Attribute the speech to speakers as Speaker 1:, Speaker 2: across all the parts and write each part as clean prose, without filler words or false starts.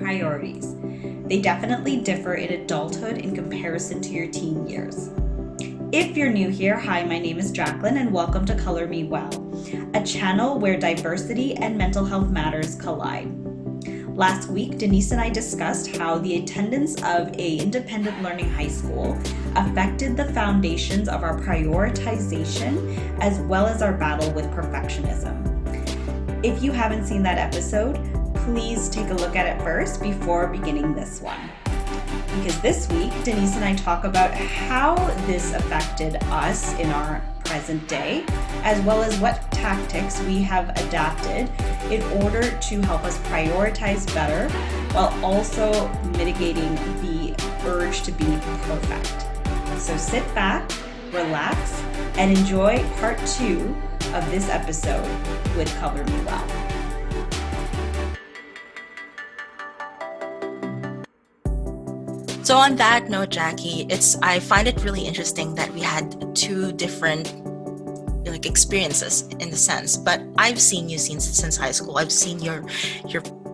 Speaker 1: priorities. They definitely differ in adulthood in comparison to your teen years. If you're new here, hi, my name is Jaclyn and welcome to Color Me Well, a channel where diversity and mental health matters collide. Last week, Denise and I discussed how the attendance of an independent learning high school affected the foundations of our prioritization as well as our battle with perfectionism. If you haven't seen that episode, please take a look at it first before beginning this one. Because this week, Denise and I talk about how this affected us in our present day, as well as what tactics we have adapted in order to help us prioritize better, while also mitigating the urge to be perfect. So sit back, relax, and enjoy part 2 of this episode with Color Me Well.
Speaker 2: So on that note, Jackie, I find it really interesting that we had two different experiences in the sense, but I've seen you since high school. I've seen your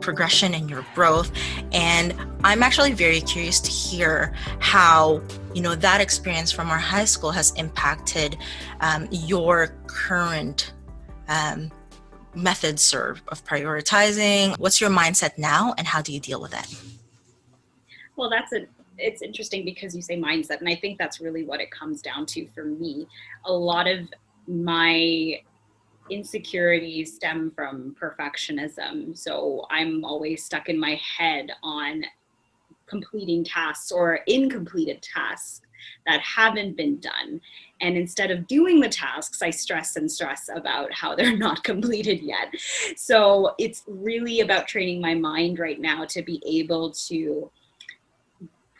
Speaker 2: progression and your growth, and I'm actually very curious to hear how that experience from our high school has impacted your current methods of prioritizing. What's your mindset now, and how do you deal with that?
Speaker 3: Well, it's interesting because you say mindset, and I think that's really what it comes down to for me. A lot of my insecurities stem from perfectionism. So I'm always stuck in my head on completing tasks or incompleted tasks that haven't been done. And instead of doing the tasks, I stress about how they're not completed yet. So it's really about training my mind right now to be able to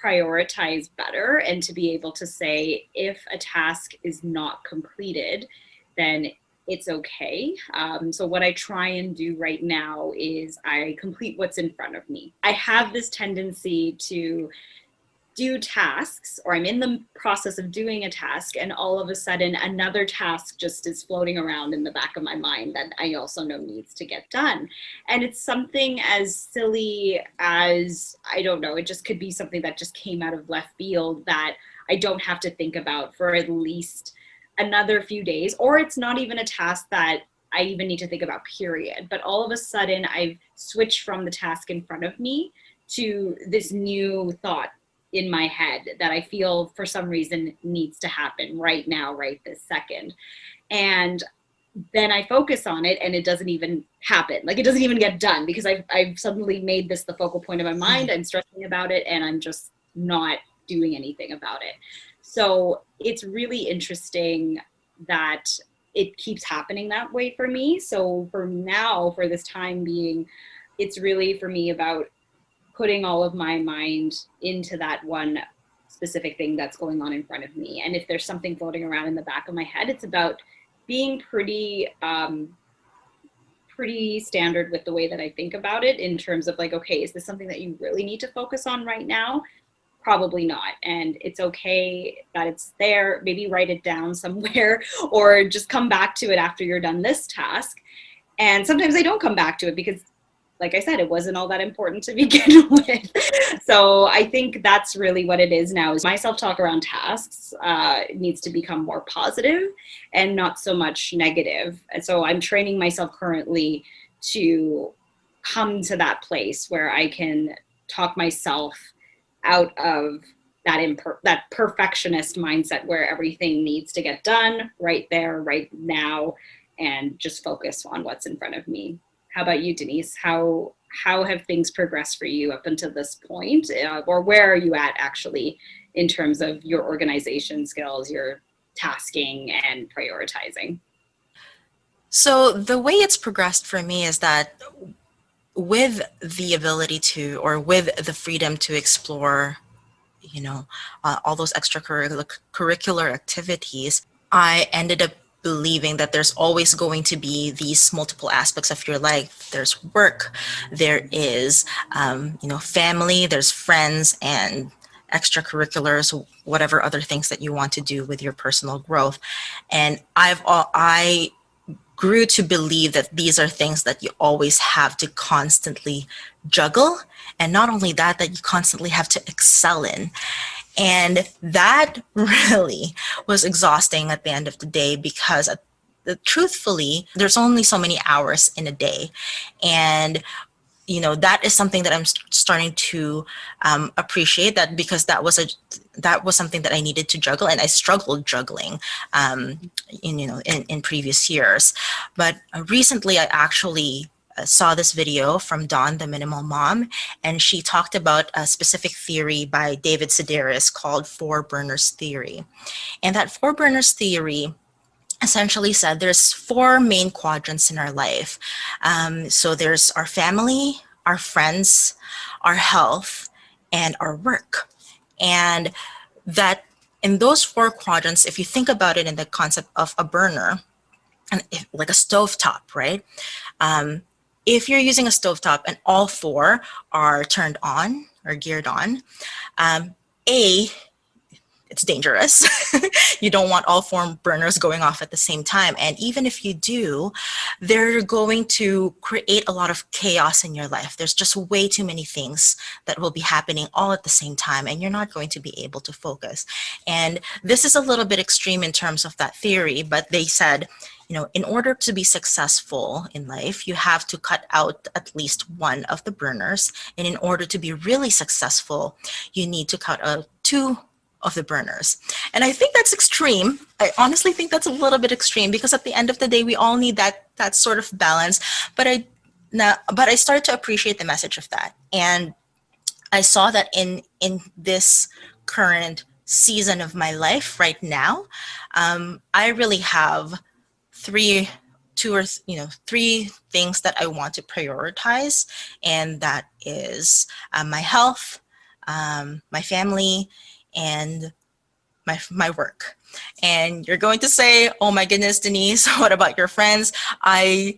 Speaker 3: prioritize better and to be able to say, if a task is not completed, then it's okay. So what I try and do right now is I complete what's in front of me. I have this tendency to do tasks, or I'm in the process of doing a task, and all of a sudden another task just is floating around in the back of my mind that I also know needs to get done. And it's something as silly as, I don't know, it just could be something that just came out of left field that I don't have to think about for at least another few days, or it's not even a task that I even need to think about, period. But all of a sudden I've switched from the task in front of me to this new thought in my head that I feel for some reason needs to happen right now, right this second. And then I focus on it and it doesn't even happen. Like, it doesn't even get done because I've suddenly made this the focal point of my mind. I'm stressing about it and I'm just not doing anything about it. So it's really interesting that it keeps happening that way for me. So for now, for this time being, it's really for me about putting all of my mind into that one specific thing that's going on in front of me. And if there's something floating around in the back of my head, it's about being pretty standard with the way that I think about it, in terms of like, okay, is this something that you really need to focus on right now? Probably not. And it's okay that it's there. Maybe write it down somewhere or just come back to it after you're done this task. And sometimes I don't come back to it because, like I said, it wasn't all that important to begin with. So I think that's really what it is now, is my self-talk around tasks needs to become more positive and not so much negative. And so I'm training myself currently to come to that place where I can talk myself out of that perfectionist mindset where everything needs to get done right there, right now, and just focus on what's in front of me. How about you, Denise? How have things progressed for you up until this point? Or where are you at actually in terms of your organization skills, your tasking and prioritizing?
Speaker 2: So the way it's progressed for me is that with the ability to, or with the freedom to explore, all those extracurricular activities, I ended up believing that there's always going to be these multiple aspects of your life. There's work, there is, family, there's friends, and extracurriculars, whatever other things that you want to do with your personal growth. And I grew to believe that these are things that you always have to constantly juggle. And not only that, that you constantly have to excel in. And that really was exhausting at the end of the day, because truthfully, there's only so many hours in a day. And that is something that I'm starting to appreciate, that because that was something that I needed to juggle, and I struggled juggling in previous years. But recently I actually saw this video from Dawn, the Minimal Mom, and she talked about a specific theory by David Sedaris called Four Burners Theory. And that Four Burners Theory essentially said there's four main quadrants in our life. So there's our family, our friends, our health, and our work. And that in those four quadrants, if you think about it in the concept of a burner, and like a stovetop, right? If you're using a stovetop and all four are turned on or geared on, it's dangerous. You don't want all four burners going off at the same time. And even if you do, they're going to create a lot of chaos in your life. There's just way too many things that will be happening all at the same time, and you're not going to be able to focus. And this is a little bit extreme in terms of that theory, but they said, in order to be successful in life, you have to cut out at least one of the burners. And in order to be really successful, you need to cut out two of the burners. And I think that's extreme. I honestly think that's a little bit extreme, because at the end of the day, we all need that sort of balance. But I started to appreciate the message of that. And I saw that in this current season of my life right now, I really have three things that I want to prioritize. And that is my health, my family, and my work. And you're going to say, oh my goodness, Denise, what about your friends? I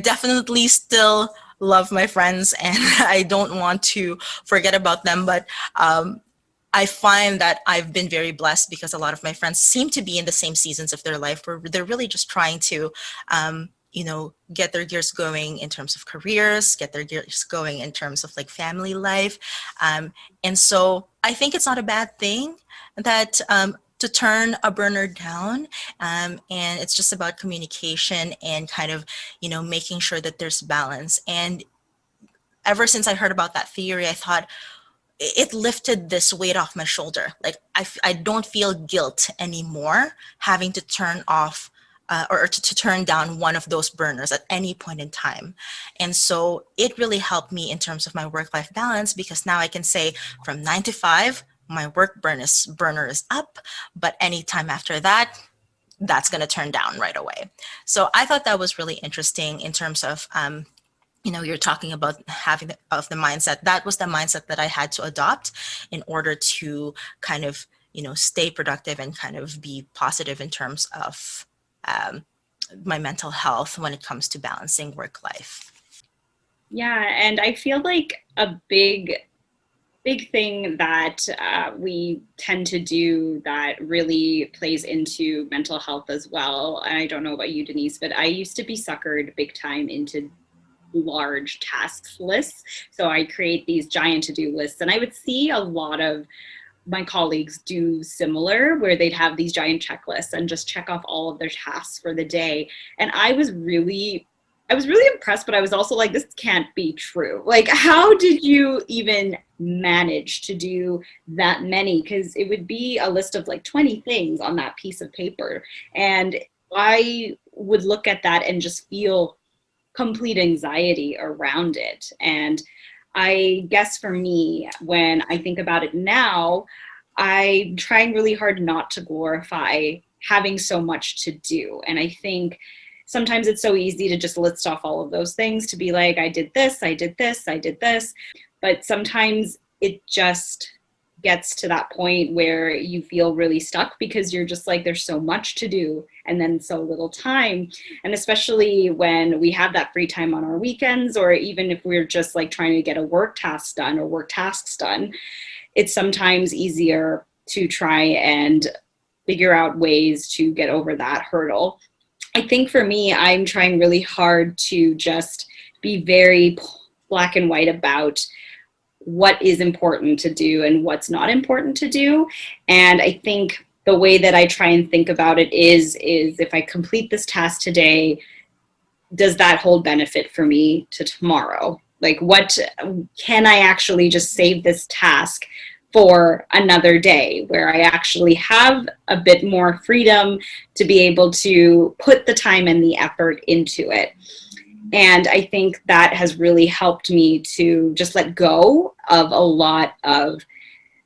Speaker 2: definitely still love my friends, and I don't want to forget about them. But I find that I've been very blessed, because a lot of my friends seem to be in the same seasons of their life where they're really just trying to get their gears going in terms of careers, get their gears going in terms of like family life. And so I think it's not a bad thing that to turn a burner down. And it's just about communication and kind of, making sure that there's balance. And ever since I heard about that theory, I thought, it lifted this weight off my shoulder. Like I don't feel guilt anymore having to turn off or to turn down one of those burners at any point in time. And so it really helped me in terms of my work-life balance, because now I can say from 9 to 5, my work burner is up, but anytime after that, that's going to turn down right away. So I thought that was really interesting in terms of you're talking about having the mindset. That was the mindset that I had to adopt in order to kind of, stay productive and kind of be positive in terms of my mental health when it comes to balancing work life.
Speaker 3: Yeah, and I feel like a big thing that we tend to do that really plays into mental health as well. And I don't know about you, Denise, but I used to be suckered big time into large tasks lists. So I create these giant to-do lists, and I would see a lot of my colleagues do similar, where they'd have these giant checklists and just check off all of their tasks for the day. And I was really impressed, but I was also like, this can't be true. Like, how did you even manage to do that many? Because it would be a list of like 20 things on that piece of paper. And I would look at that and just feel complete anxiety around it. And I guess for me, when I think about it now, I'm trying really hard not to glorify having so much to do. And I think sometimes it's so easy to just list off all of those things, to be like, I did this, I did this, I did this. But sometimes it just gets to that point where you feel really stuck, because you're just like, there's so much to do and then so little time. And especially when we have that free time on our weekends, or even if we're just like trying to get a work task done or work tasks done, it's sometimes easier to try and figure out ways to get over that hurdle. I think for me, I'm trying really hard to just be very black and white about what is important to do and what's not important to do. And I think the way that I try and think about it is if I complete this task today, does that hold benefit for me to tomorrow? Like, what can I actually just save this task for another day where I actually have a bit more freedom to be able to put the time and the effort into it? And I think that has really helped me to just let go of a lot of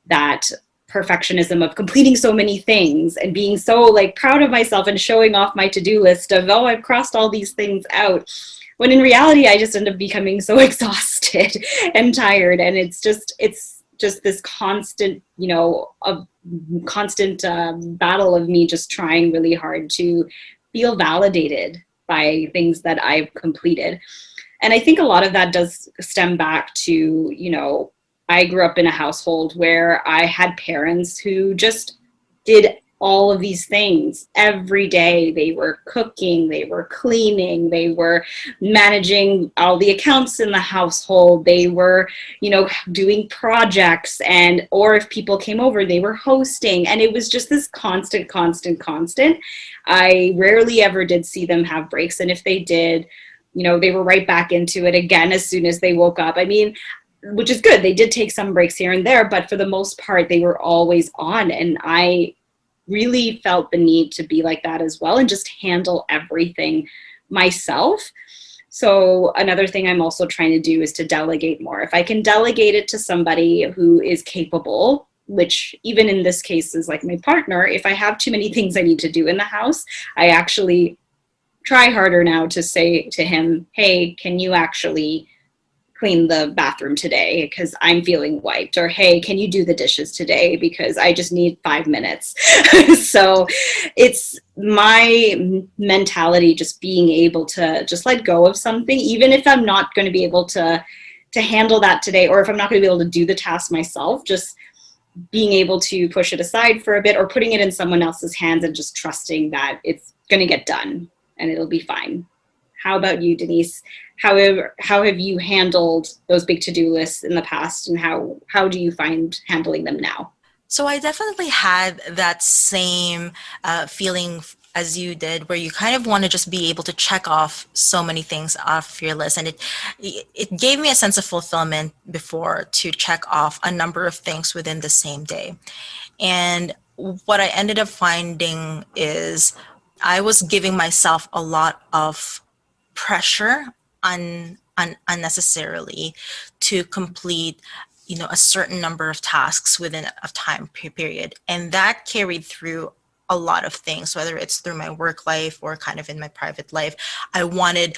Speaker 3: that perfectionism of completing so many things and being so like proud of myself and showing off my to-do list of, oh, I've crossed all these things out, when in reality I just end up becoming so exhausted and tired. And it's just this constant, a constant battle of me just trying really hard to feel validated by things that I've completed. And I think a lot of that does stem back to, I grew up in a household where I had parents who just did all of these things every day. They were cooking, they were cleaning, they were managing all the accounts in the household, they were, doing projects, and or if people came over, they were hosting. And it was just this constant. I rarely ever did see them have breaks. And if they did, they were right back into it again as soon as they woke up. I mean, which is good. They did take some breaks here and there, but for the most part, they were always on. And I really felt the need to be like that as well and just handle everything myself. So another thing I'm also trying to do is to delegate more. If I can delegate it to somebody who is capable, which even in this case is like my partner, if I have too many things I need to do in the house, I actually try harder now to say to him, hey, can you actually clean the bathroom today because I'm feeling wiped? Or, hey, can you do the dishes today because I just need 5 minutes? So it's my mentality, just being able to just let go of something, even if I'm not going to be able to handle that today, or if I'm not going to be able to do the task myself, just being able to push it aside for a bit or putting it in someone else's hands and just trusting that it's going to get done and it'll be fine. How about you, Denise? How have you handled those big to-do lists in the past, and how do you find handling them now?
Speaker 2: So I definitely had that same feeling as you did, where you kind of want to just be able to check off so many things off your list, and it gave me a sense of fulfillment before to check off a number of things within the same day. And what I ended up finding is I was giving myself a lot of pressure unnecessarily to complete a certain number of tasks within a time period, and that carried through a lot of things, whether it's through my work life or kind of in my private life. I wanted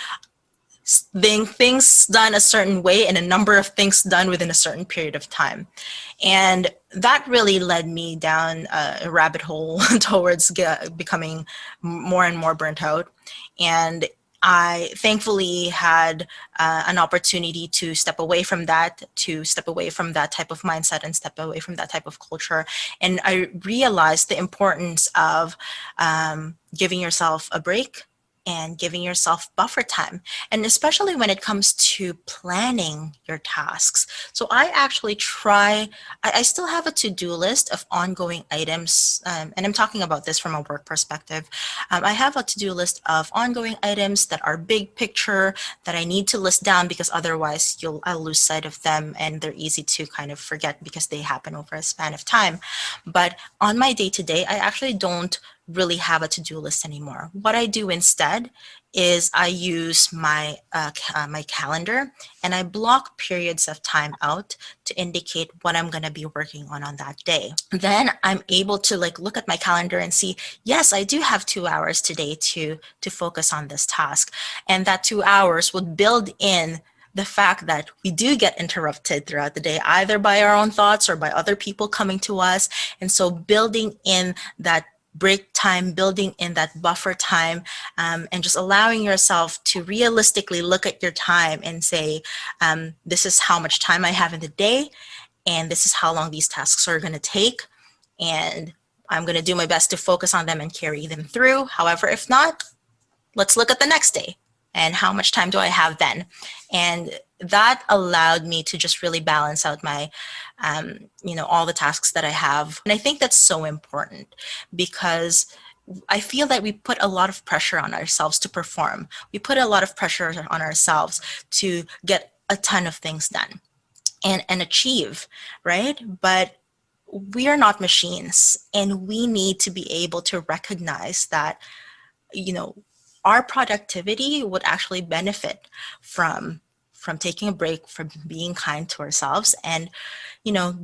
Speaker 2: things done a certain way and a number of things done within a certain period of time. And that really led me down a rabbit hole towards becoming more and more burnt out. And I thankfully had an opportunity to step away from that type of mindset and step away from that type of culture. And I realized the importance of giving yourself a break and giving yourself buffer time, and especially when it comes to planning your tasks. So I actually I still have a to-do list of ongoing items, and I'm talking about this from a work perspective. I have a to-do list of ongoing items that are big picture that I need to list down, because otherwise I'll lose sight of them, and they're easy to kind of forget because they happen over a span of time. But on my day-to-day, I actually don't really have a to-do list anymore. What I do instead is I use my my calendar, and I block periods of time out to indicate what I'm going to be working on that day. Then I'm able to look at my calendar and see, yes, I do have 2 hours today to focus on this task, and that 2 hours would build in the fact that we do get interrupted throughout the day, either by our own thoughts or by other people coming to us. And so building in that break time, building in that buffer time, and just allowing yourself to realistically look at your time and say, this is how much time I have in the day, and this is how long these tasks are going to take, and I'm going to do my best to focus on them and carry them through. However, if not, let's look at the next day and how much time do I have then? And that allowed me to just really balance out my, all the tasks that I have. And I think that's so important because I feel that we put a lot of pressure on ourselves to perform. We put a lot of pressure on ourselves to get a ton of things done and achieve, right? But we are not machines, and we need to be able to recognize that, our productivity would actually benefit from taking a break, from being kind to ourselves, and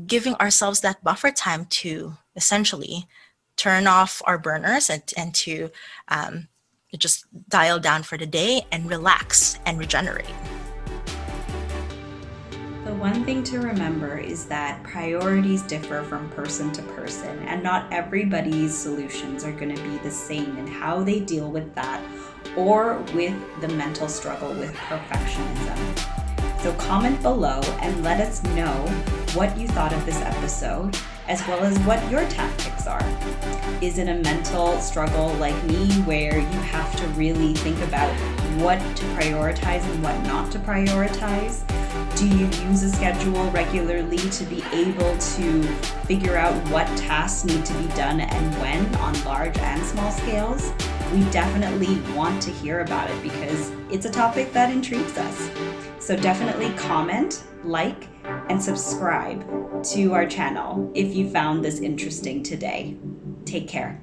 Speaker 2: giving ourselves that buffer time to essentially turn off our burners and to just dial down for the day and relax and regenerate.
Speaker 1: The one thing to remember is that priorities differ from person to person, and not everybody's solutions are going to be the same in how they deal with that or with the mental struggle with perfectionism. So comment below and let us know what you thought of this episode, as well as what your tactics are. Is it a mental struggle like me where you have to really think about what to prioritize and what not to prioritize? Do you use a schedule regularly to be able to figure out what tasks need to be done and when on large and small scales? We definitely want to hear about it because it's a topic that intrigues us. So definitely comment, like, and subscribe to our channel if you found this interesting today. Take care.